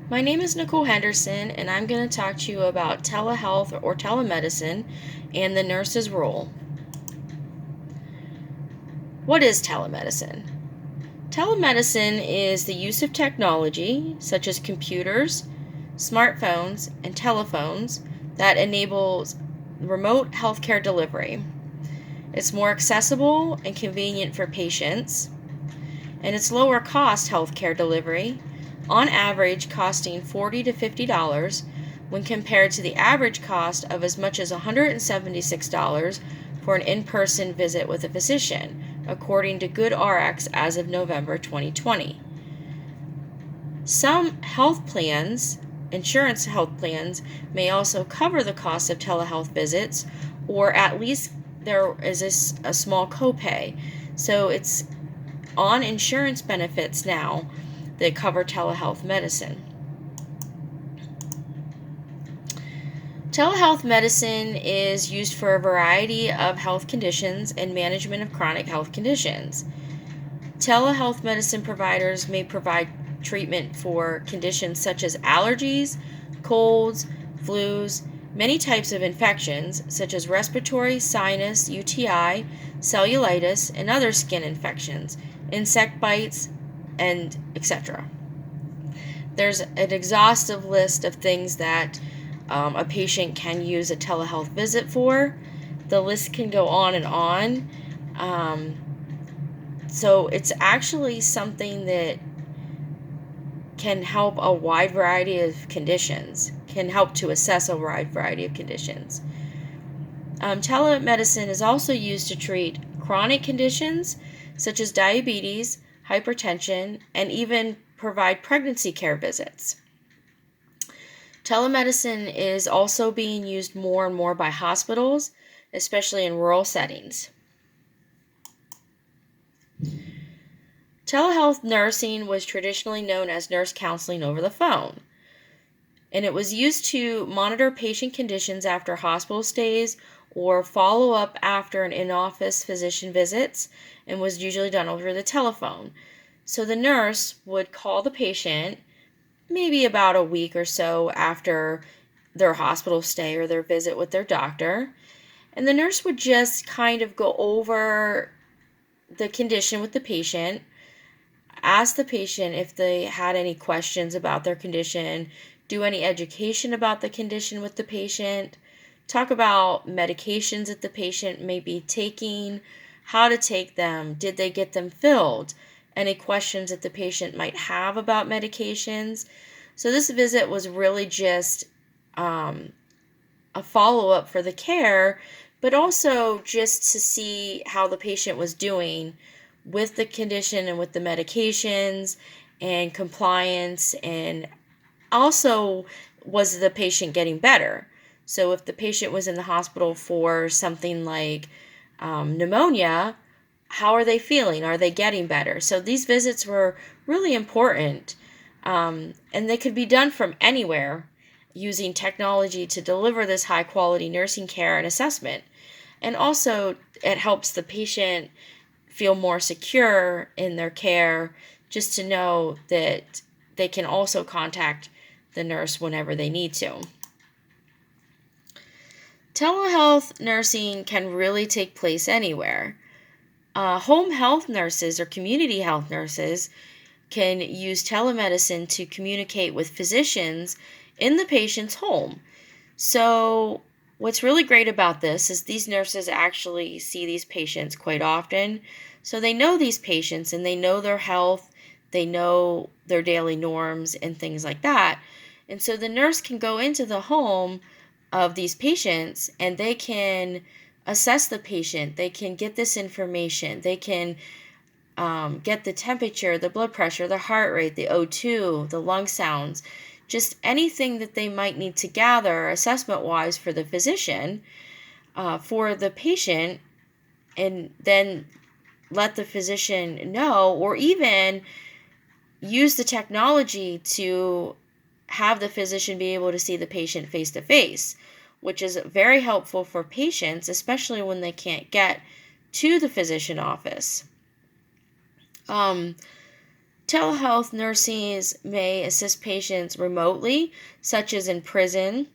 My name is Nicole Henderson, and I'm going to talk to you about telehealth or telemedicine and the nurse's role. What is telemedicine? Telemedicine is the use of technology, such as computers, smartphones, and telephones, that enables remote healthcare delivery. It's more accessible and convenient for patients, and it's lower cost healthcare delivery, on average costing $40 to $50 when compared to the average cost of as much as $176 for an in-person visit with a physician, according to GoodRx as of November 2020. Some health plans, insurance health plans, may also cover the cost of telehealth visits, or at least there is a small copay. So it's on insurance benefits now that cover telehealth medicine. Telehealth medicine is used for a variety of health conditions and management of chronic health conditions. Telehealth medicine providers may provide treatment for conditions such as allergies, colds, flus, many types of infections such as respiratory, sinus, UTI, cellulitis, and other skin infections, insect bites, and etc. There's an exhaustive list of things that a patient can use a telehealth visit for. The list can go on and on. So it's actually something that can help a wide variety of conditions, can help to assess a wide variety of conditions. Telemedicine is also used to treat chronic conditions such as diabetes, hypertension, and even provide pregnancy care visits. Telemedicine is also being used more and more by hospitals, especially in rural settings. Telehealth nursing was traditionally known as nurse counseling over the phone, and it was used to monitor patient conditions after hospital stays or follow up after an in-office physician visits, and was usually done over the telephone. So the nurse would call the patient maybe about a week or so after their hospital stay or their visit with their doctor, and the nurse would just kind of go over the condition with the patient, ask the patient if they had any questions about their condition, do any education about the condition with the patient, talk about medications that the patient may be taking, how to take them, did they get them filled, any questions that the patient might have about medications. So this visit was really just a follow-up for the care, but also just to see how the patient was doing with the condition and with the medications and compliance, and also was the patient getting better. So if the patient was in the hospital for something like pneumonia, how are they feeling? Are they getting better? So these visits were really important, and they could be done from anywhere using technology to deliver this high quality nursing care and assessment. And also, it helps the patient feel more secure in their care, just to know that they can also contact the nurse whenever they need to. Telehealth nursing can really take place anywhere. Home health nurses or community health nurses can use telemedicine to communicate with physicians in the patient's home. So what's really great about this is these nurses actually see these patients quite often. So they know these patients and they know their health, they know their daily norms and things like that. And so the nurse can go into the home of these patients and they can assess the patient. They can get this information. They can get the temperature, the blood pressure, the heart rate, the O2, the lung sounds, just anything that they might need to gather assessment-wise for the physician, for the patient, and then let the physician know, or even use the technology to have the physician be able to see the patient face to face, which is very helpful for patients, especially when they can't get to the physician office. Telehealth nurses may assist patients remotely, such as in prison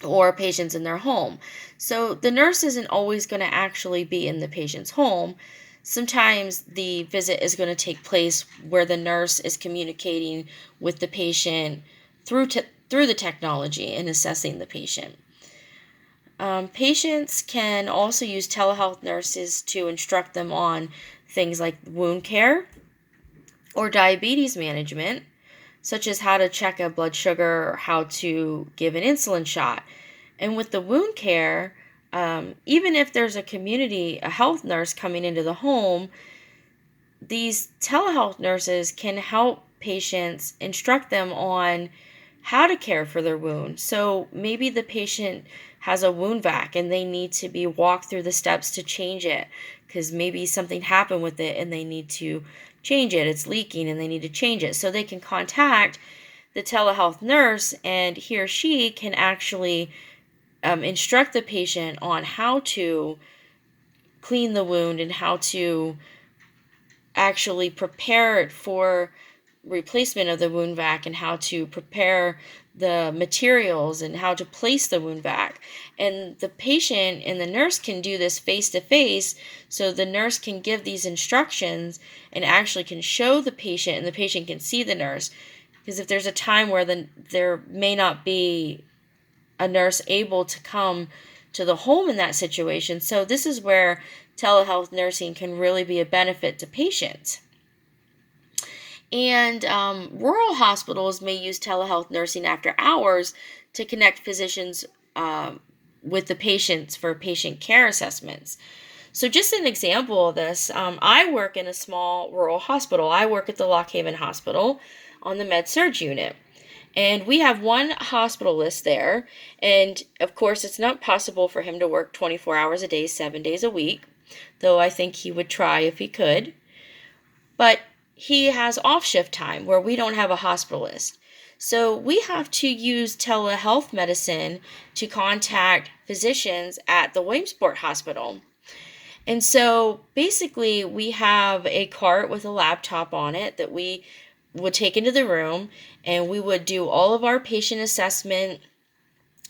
or patients in their home. So the nurse isn't always going to actually be in the patient's home. Sometimes the visit is going to take place where the nurse is communicating with the patient through the technology and assessing the patient. Patients can also use telehealth nurses to instruct them on things like wound care or diabetes management, such as how to check a blood sugar or how to give an insulin shot. And with the wound care, even if there's a health nurse coming into the home, these telehealth nurses can help patients, instruct them on how to care for their wound. So maybe the patient has a wound vac and they need to be walked through the steps to change it because maybe something happened with it and they need to change it. It's leaking and they need to change it. So they can contact the telehealth nurse and he or she can actually instruct the patient on how to clean the wound and how to actually prepare it for replacement of the wound vac and how to prepare the materials and how to place the wound vac. And the patient and the nurse can do this face to face, so the nurse can give these instructions and actually can show the patient and the patient can see the nurse. Because if there's a time where there may not be a nurse able to come to the home in that situation. So this is where telehealth nursing can really be a benefit to patients. And rural hospitals may use telehealth nursing after hours to connect physicians with the patients for patient care assessments. So just an example of this, I work in a small rural hospital. I work at the Lock Haven Hospital on the Med-Surg unit. And we have one hospitalist there. And of course, it's not possible for him to work 24 hours a day, 7 days a week, though I think he would try if he could. But he has off shift time where we don't have a hospitalist. So we have to use telehealth medicine to contact physicians at the Williamsport Hospital. And so basically we have a cart with a laptop on it that we would take into the room and we would do all of our patient assessment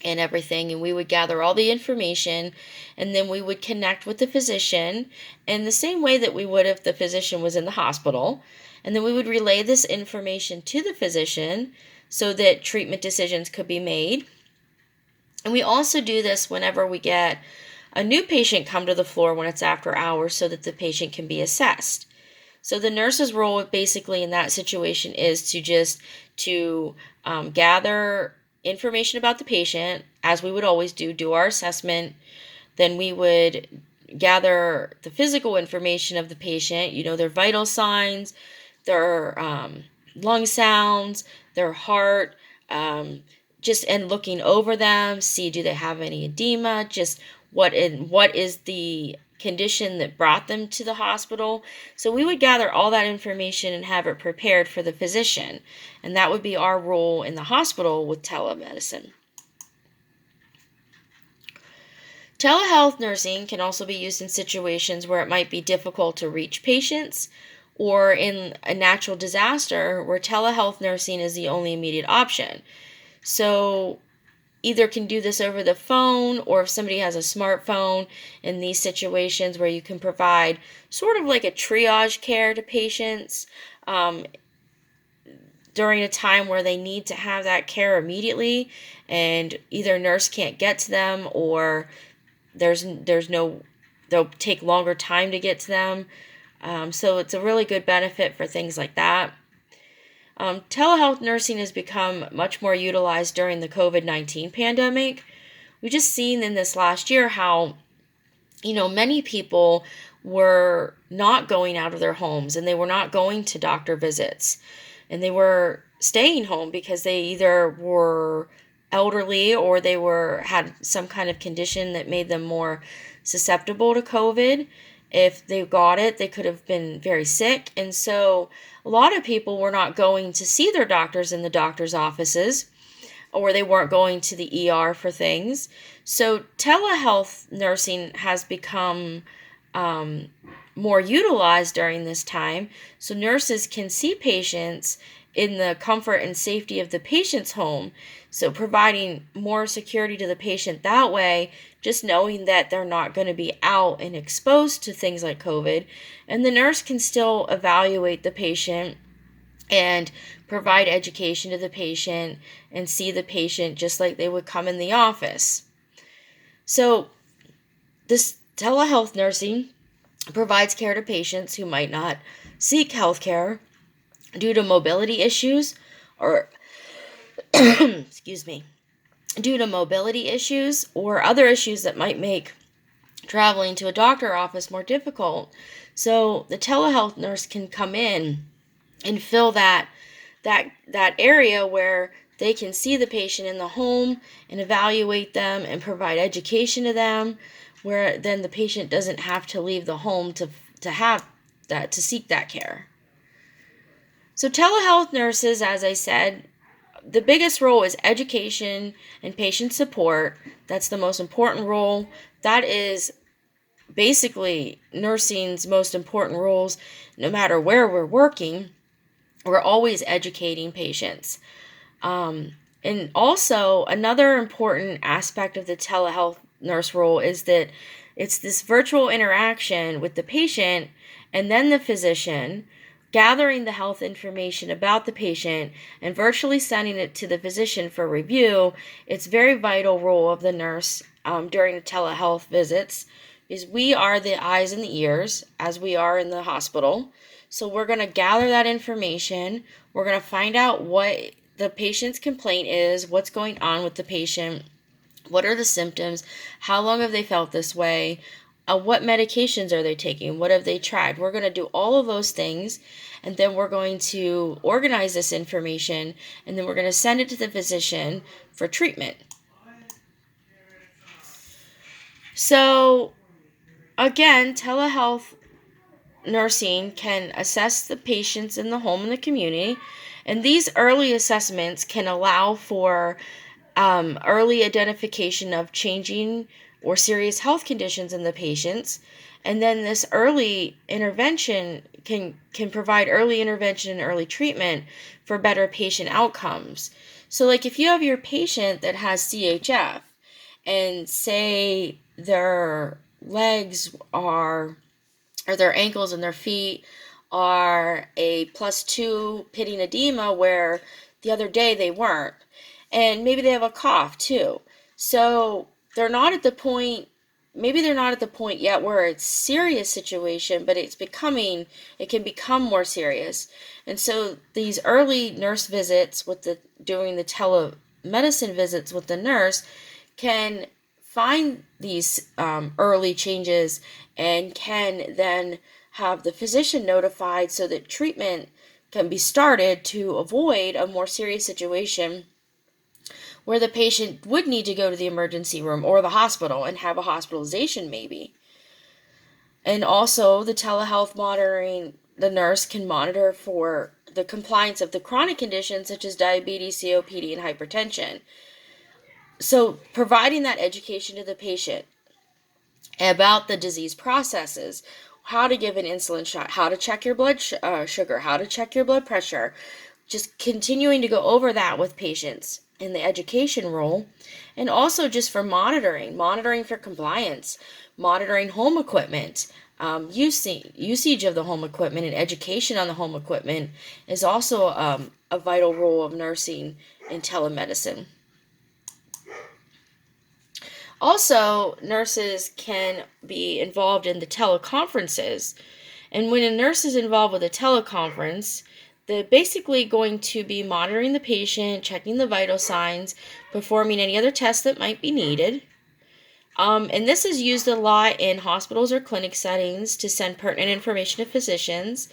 and everything, and we would gather all the information, and then we would connect with the physician in the same way that we would if the physician was in the hospital, and then we would relay this information to the physician so that treatment decisions could be made. And we also do this whenever we get a new patient come to the floor when it's after hours so that the patient can be assessed. So the nurse's role basically in that situation is to gather information about the patient, as we would always do our assessment. Then we would gather the physical information of the patient, their vital signs, their lung sounds, their heart, and looking over them, see do they have any edema, just what is the condition that brought them to the hospital. So we would gather all that information and have it prepared for the physician. And that would be our role in the hospital with telemedicine. Telehealth nursing can also be used in situations where it might be difficult to reach patients or in a natural disaster where telehealth nursing is the only immediate option. So either can do this over the phone, or if somebody has a smartphone, in these situations where you can provide sort of like a triage care to patients during a time where they need to have that care immediately and either nurse can't get to them or they'll take longer time to get to them. So it's a really good benefit for things like that. Telehealth nursing has become much more utilized during the COVID-19 pandemic. We've just seen in this last year how, many people were not going out of their homes and they were not going to doctor visits and they were staying home because they either were elderly or they had some kind of condition that made them more susceptible to COVID. If they got it, they could have been very sick. And so a lot of people were not going to see their doctors in the doctor's offices, or they weren't going to the ER for things. So telehealth nursing has become more utilized during this time, so nurses can see patients in the comfort and safety of the patient's home, so providing more security to the patient that way, just knowing that they're not going to be out and exposed to things like COVID, and the nurse can still evaluate the patient and provide education to the patient and see the patient just like they would come in the office. So this telehealth nursing provides care to patients who might not seek health care due to mobility issues or excuse me, due to mobility issues or other issues that might make traveling to a doctor office more difficult. So the telehealth nurse can come in and fill that area where they can see the patient in the home and evaluate them and provide education to them, where then the patient doesn't have to leave the home to seek that care. So telehealth nurses, as I said, the biggest role is education and patient support. That's the most important role. That is basically nursing's most important roles. No matter where we're working, we're always educating patients. And also, another important aspect of the telehealth nurse role is that it's this virtual interaction with the patient and then the physician, gathering the health information about the patient and virtually sending it to the physician for review. It's a very vital role of the nurse during the telehealth visits, because we are the eyes and the ears as we are in the hospital. So we're going to gather that information. We're going to find out what the patient's complaint is, what's going on with the patient, what are the symptoms, how long have they felt this way, what medications are they taking, what have they tried. We're going to do all of those things, and then we're going to organize this information, and then we're going to send it to the physician for treatment. So, again, telehealth nursing can assess the patients in the home and the community, and these early assessments can allow for early identification of changing or serious health conditions in the patients, and then this early intervention can provide early intervention and early treatment for better patient outcomes. So like if you have your patient that has CHF and say their legs are, or their ankles and their feet are a +2 pitting edema where the other day they weren't, and maybe they have a cough too. So they're not at the point, maybe they're not at the point yet where it's a serious situation, but it can become more serious. And so these early nurse visits during the telemedicine visits with the nurse can find these early changes and can then have the physician notified so that treatment can be started to avoid a more serious situation where the patient would need to go to the emergency room or the hospital and have a hospitalization maybe. And also the telehealth monitoring, the nurse can monitor for the compliance of the chronic conditions such as diabetes, COPD, and hypertension. So providing that education to the patient about the disease processes, how to give an insulin shot, how to check your blood sugar, how to check your blood pressure, just continuing to go over that with patients in the education role, and also just for monitoring for compliance, monitoring home equipment, usage of the home equipment and education on the home equipment is also a vital role of nursing in telemedicine. Also, nurses can be involved in the teleconferences. And when a nurse is involved with a teleconference, they're basically going to be monitoring the patient, checking the vital signs, performing any other tests that might be needed. And this is used a lot in hospitals or clinic settings to send pertinent information to physicians.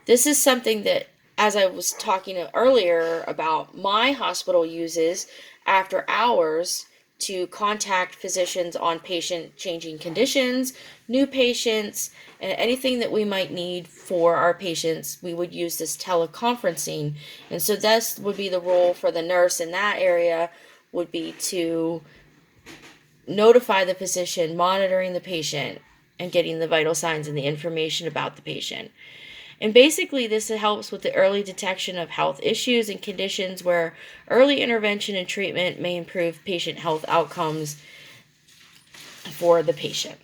This is something that, as I was talking earlier about, my hospital uses after hours to contact physicians on patient changing conditions, new patients, and anything that we might need for our patients. We would use this teleconferencing. And so this would be the role for the nurse in that area, would be to notify the physician, monitoring the patient, and getting the vital signs and the information about the patient. And basically, this helps with the early detection of health issues and conditions where early intervention and treatment may improve patient health outcomes for the patient.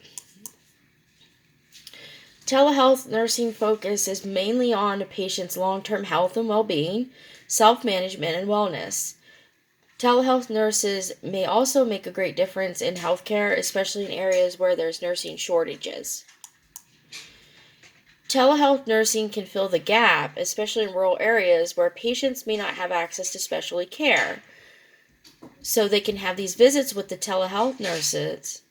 Telehealth nursing focuses mainly on a patient's long-term health and well-being, self-management, and wellness. Telehealth nurses may also make a great difference in healthcare, especially in areas where there's nursing shortages. Telehealth nursing can fill the gap, especially in rural areas where patients may not have access to specialty care. So they can have these visits with the telehealth nurses,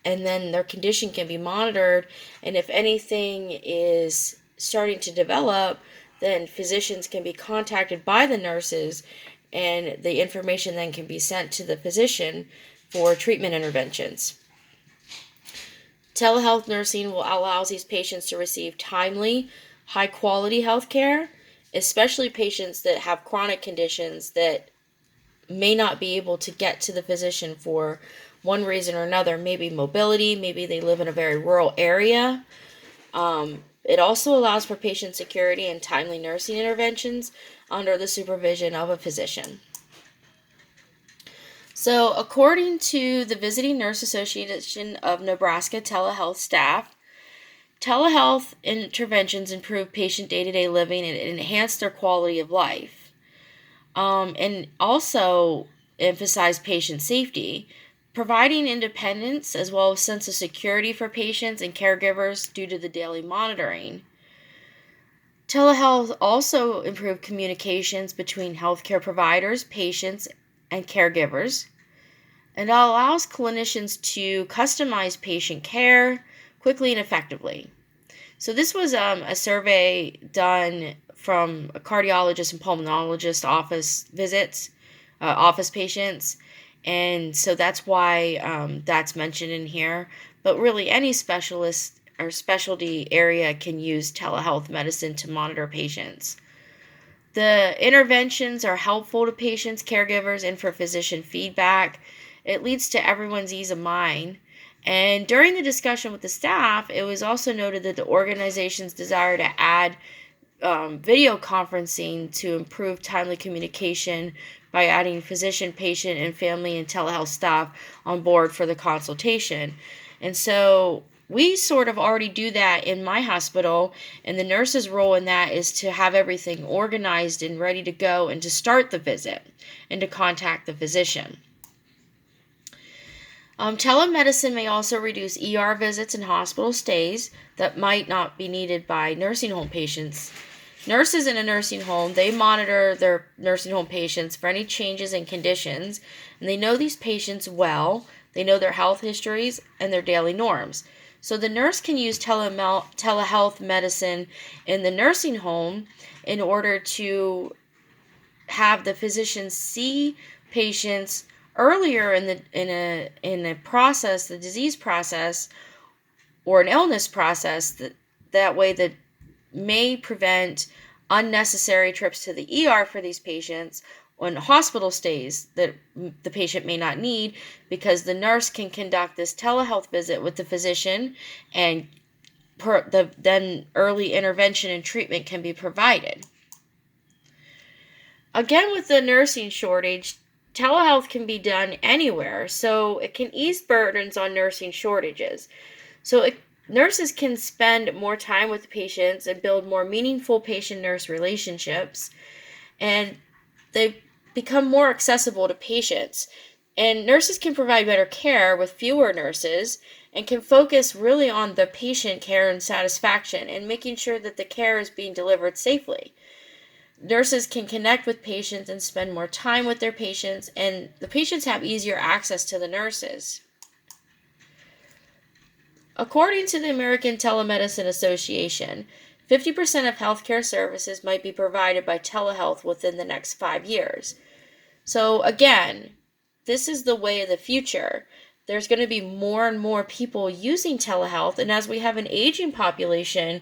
and then their condition can be monitored, and if anything is starting to develop, then physicians can be contacted by the nurses, and the information then can be sent to the physician for treatment interventions. Telehealth nursing will allow these patients to receive timely, high-quality health care, especially patients that have chronic conditions that may not be able to get to the physician for one reason or another. Maybe mobility, maybe they live in a very rural area. It also allows for patient security and timely nursing interventions under the supervision of a physician. So, according to the Visiting Nurse Association of Nebraska telehealth staff, telehealth interventions improve patient day-to-day living and enhance their quality of life, and also emphasize patient safety, providing independence as well as sense of security for patients and caregivers due to the daily monitoring. Telehealth also improves communications between healthcare providers, patients, and caregivers, and allows clinicians to customize patient care quickly and effectively. So this was a survey done from a cardiologist and pulmonologist office visits, office patients, and so that's why that's mentioned in here. But really, any specialist or specialty area can use telehealth medicine to monitor patients. The interventions are helpful to patients, caregivers, and for physician feedback. It leads to everyone's ease of mind. And during the discussion with the staff, it was also noted that the organization's desire to add video conferencing to improve timely communication by adding physician, patient, and family and telehealth staff on board for the consultation. And so we sort of already do that in my hospital, and the nurse's role in that is to have everything organized and ready to go and to start the visit and to contact the physician. Telemedicine may also reduce ER visits and hospital stays that might not be needed by nursing home patients. Nurses in a nursing home, they monitor their nursing home patients for any changes in conditions, and they know these patients well. They know their health histories and their daily norms. So the nurse can use telehealth medicine in the nursing home in order to have the physician see patients earlier in a process, the disease process or an illness process, that way that may prevent unnecessary trips to the ER for these patients on hospital stays that the patient may not need, because the nurse can conduct this telehealth visit with the physician, and then early intervention and treatment can be provided. Again, with the nursing shortage, telehealth can be done anywhere, so it can ease burdens on nursing shortages. So nurses can spend more time with patients and build more meaningful patient-nurse relationships, and they become more accessible to patients. And nurses can provide better care with fewer nurses and can focus really on the patient care and satisfaction and making sure that the care is being delivered safely. Nurses can connect with patients and spend more time with their patients, and the patients have easier access to the nurses. According to the American Telemedicine Association, 50% of healthcare services might be provided by telehealth within the next 5 years. So again, this is the way of the future. There's going to be more and more people using telehealth, and as we have an aging population,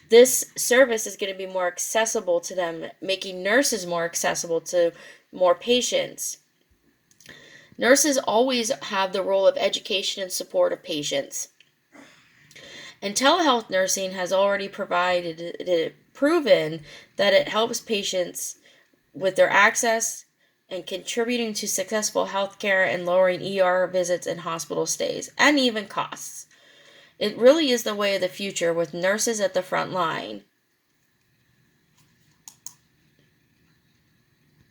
this service is going to be more accessible to them, making nurses more accessible to more patients. Nurses always have the role of education and support of patients. And telehealth nursing has already proven that it helps patients with their access and contributing to successful healthcare and lowering ER visits and hospital stays and even costs. It really is the way of the future with nurses at the front line.